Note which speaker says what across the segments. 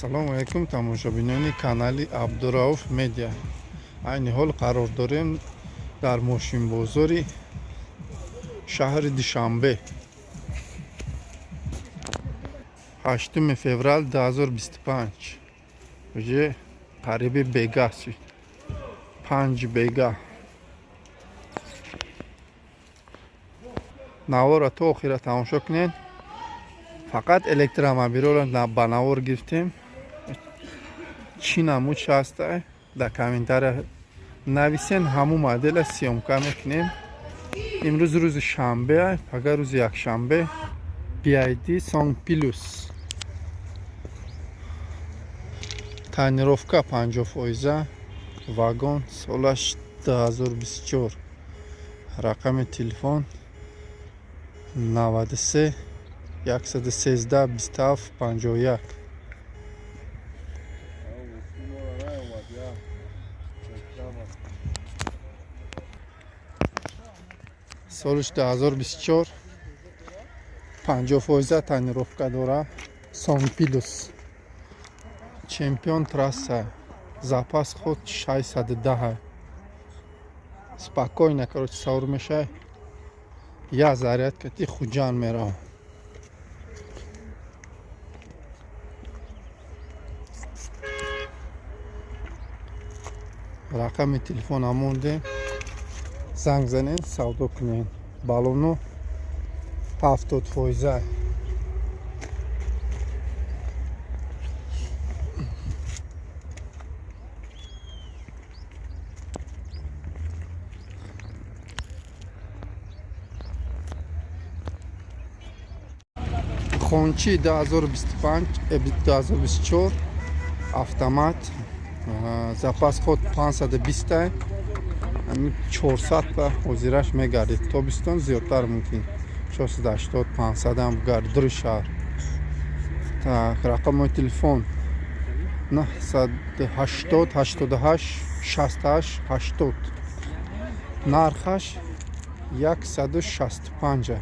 Speaker 1: Ассалому алайкум тамошобинони канали Абдурауф медиа. Айни ҳол қарор дорем дар мошинбозори шаҳри Душанбе 8 феврал 2025. Уже қариби бега шуд. 5 бега. Навора то охира тамошо кунед. Фақат электромобилро ба навор гирифтем. Чӣ намуд шаста дар комментария нависен, ҳамун модела сёмка мекунем. Имрӯз рӯзи шанбе, пага рӯзи якшанбе. BID Song Plus. Тонировка 50%. Вагон солаш 2024. Рақами телефон 93 113 27 51. Солиш 2024. 50% тонировка дора. Song Plus. Чемпион трасса. Запас ход 610. Спокойно, короче, саур мешай. Я зарядка ти худжан мерам. Рақами телефон амонде. Занг занен, савдо кунен. Балону 70%. Хончи 2025, 2024 автомат. Запас ход 520. 400 та ҳозираш мегардид. Тобистон зиёдтар мумкин 480 500 ам гардури шаҳр. Так, рақамои телефон 980 88 68 80. Нархаш 165.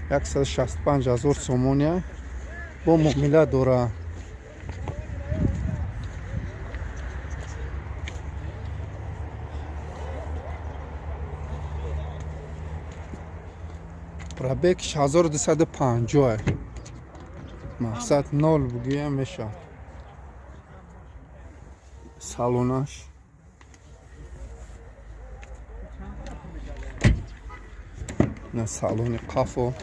Speaker 1: 165 000 сомония бо муомила дора. Пробег 1250. Мақсад 0 бугиям меша. Салонаш на салони қафо.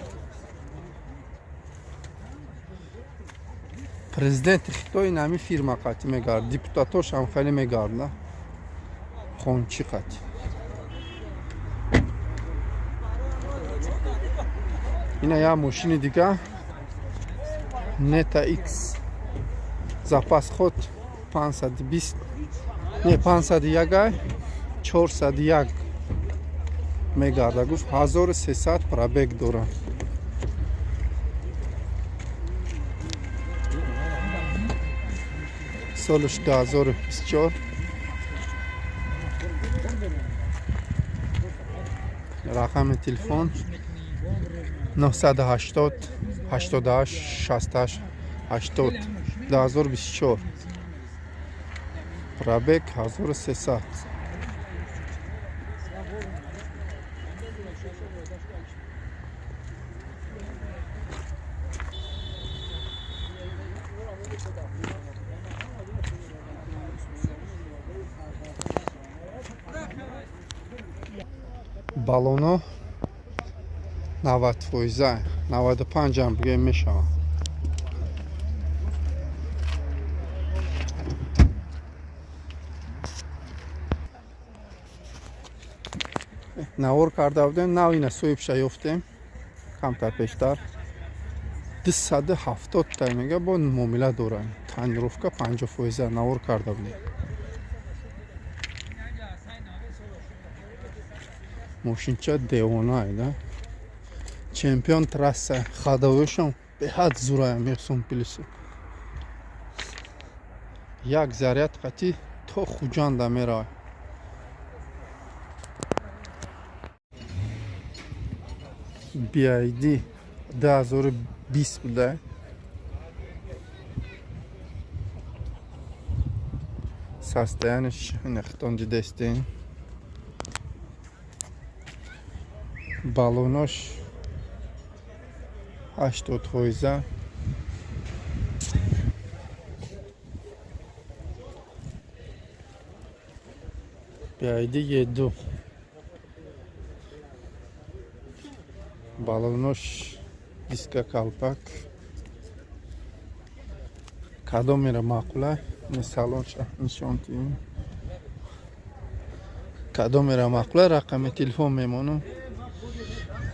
Speaker 1: Президент Хитой нами фирма қати мегард. Депутатош ҳам хеле мегард на. Хончи қати. Ина я машини дига Neta X. Запас ход 520. Не 501, 401 мегарда. Гуфт 1300 пробег дора. Солиш 2024. Рақами телефон 980 88 68 80. 2024. Пробег 1300. Балоно 90%, 95 ам бигем мешава. Навор карда будем, нав ина соҳибша ёфтем. Камтар пештар 270 та мега бо муомила дора. Тонировка 50%, навор карда будем. Мошинча девона айда. Чемпион трасса хадавошам беҳад зураям мехсум плюс. Як зарядка ти то хуҷанда меравад. BID 2020 буда. састаянш нехтонҷи дестин балонош 80%. Биайди еду балонош диска калпак кадом мера маъқула салонша нишонтием кадом мера маъқула рақами телефон мемонам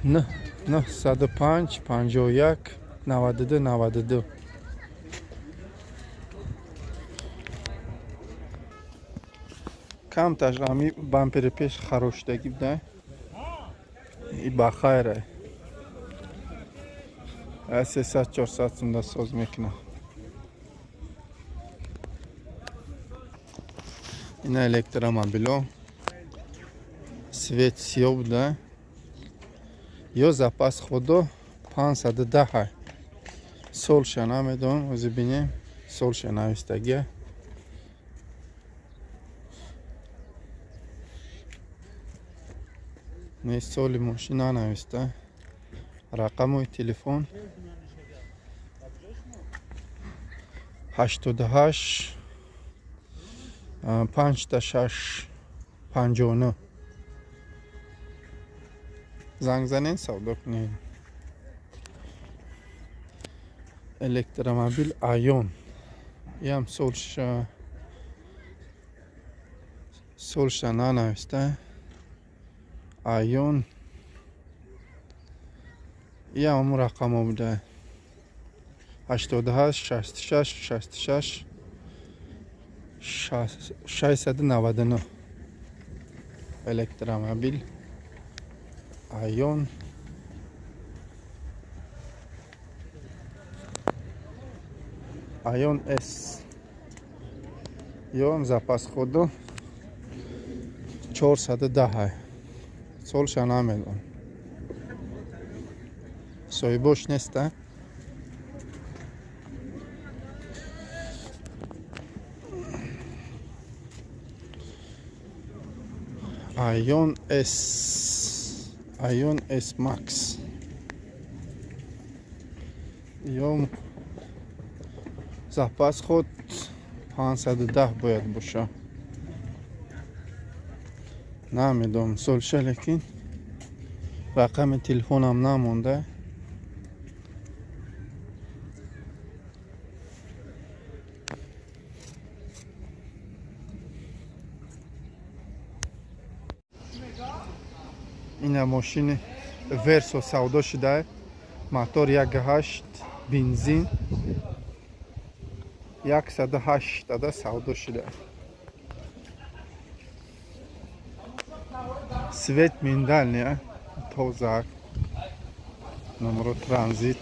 Speaker 1: 905 51 92 92. Кам тажами бампери пеш харошдагӣ буда и бахайра 300-400 сумда соз мекунам. Ина электромобило свет сиёҳ буда ё запас худо 510 солша намедонам ози бинем солша навистагия не соли мошина нависта рақамои телефон 88 56 59 занг занен савдо кунед. Электромобил Айон ям солша нанависта Айон ям аму рақамо буда 88 66 66 699 электромобил Айон Айон С ём запас худо 410 солша намедонам соҳибош неста. Айон С Макс ём запас худ 510 бояд боша намедонам солша лекин рақами телефонам намонда. ина мошини версо савдо шуда мотор 1.8 бензин 180 савдо шуда свет миндальния тоза номеро транзит